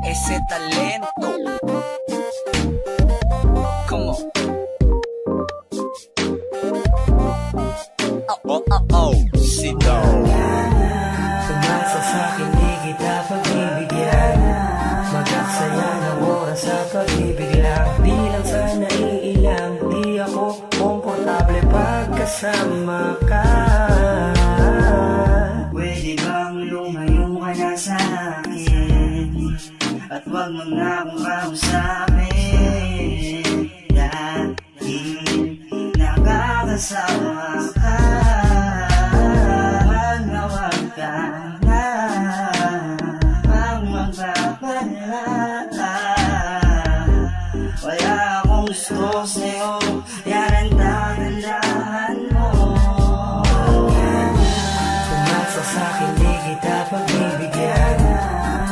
Ese talento. Come on. Sit down. Tumasa sa'kin, di kita pagbibigyan. Magaksaya ng oras sa pag-ibig lang. Di lang sana iilang, di ako komportable pagkasama ka. Pwede bang lumayo ka na sa'kin at wag mo na akong kausapin, dahil nakakasama ka. Magawag ka na ang magpapala. Wala akong gusto sa'yo, yan ang tatandaan mo. Tumasa sa'kin, di kita pagbibigyan.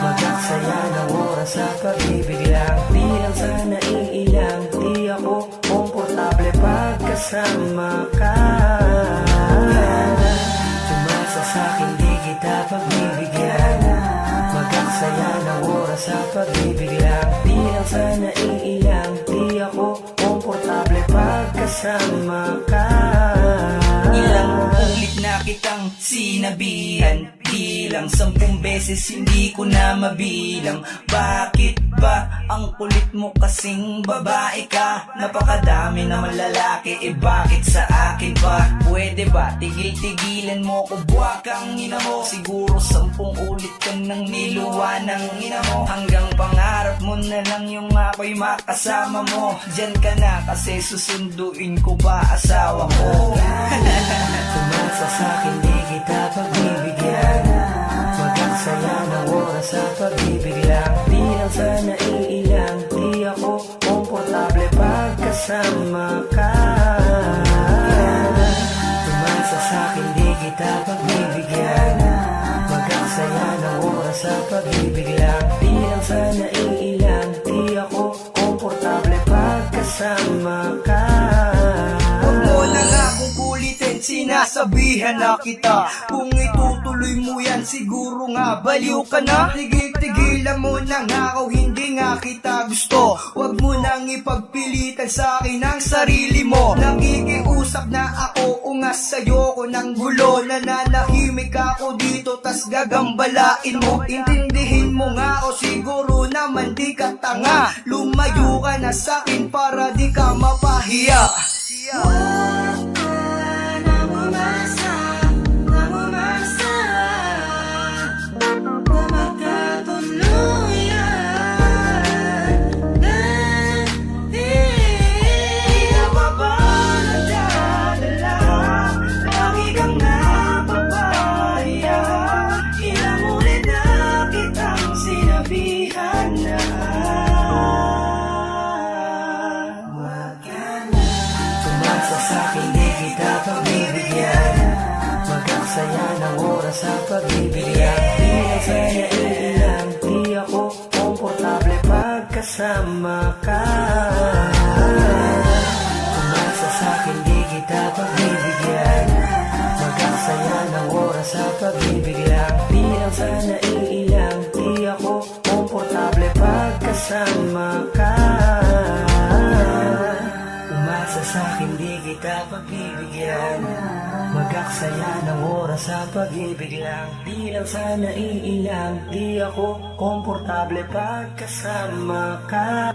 Magaksaya ng oras sa pag-ibig lang. Di lang sana iilang, di ako komportable pagkasama ka. Tumasa sa'kin, di kita pagbibigyan. Magaksaya ng oras sa pag-ibig lang. Di lang sana iilang, di ako komportable pagkasama ka. Ilang ulit na kitang sinabihan, di lang 10 beses hindi ko na mabilang. Bakit ba ang kulit mo kasing babae ka? Napakadami naman lalaki, bakit sa akin pa? Pwede ba tigil-tigilan mo ko, buwakang ina mo? Siguro 10 ulit ka nang niluwa ng ina mo, hanggang pangarap mo na lang yung ako'y makasama mo. Diyan ka na kasi susunduin ko pa asawa ko. Tumasa sa'kin, di kita pagbibigyan. Magaksaya ng oras sa pag-ibig lang. Di lang sana iilang, di ako komportable pagkasama ka. Tumasa sa'kin, di kita pagbibigyan. Magaksaya ng oras sa pag-ibig lang. Di lang sana iilang, di ako komportable pagkasama ka. Huwag mo na nga akong kulitin, sinasabihan na kita. Kung itutuloy mo yan, siguro nga baliw ka na. Tigil-tigilan mo na nga ako, hindi nga kita gusto. Huwag mo nang ipagpilitan sa akin ang sarili mo. Nakikiusap na ako, ungas sa'yo ko ng gulo. Nananahimik ako dito, tas gagambalain mo. Intindihin mo nga ako, siguro naman di ka tanga. Lumayo ka na sa'kin para di ka mapahiya. Tumasa sa'kin, di kita pagbibigyan. Magaksaya ng oras sa pag-ibig lang. Di lang sana iilang, di ako komportable pagkasama ka. Tumasa sa'kin, di kita pagbibigyan. Magaksaya ng oras sa pag-ibig lang. Di lang sana iilang, di ako komportable pagkasama ka. Umasa sa'kin, di kita pagbibigyan. Magaksaya ng oras sa pag-ibig lang. Di lang sana iilang, di ako komportable pagkasama ka.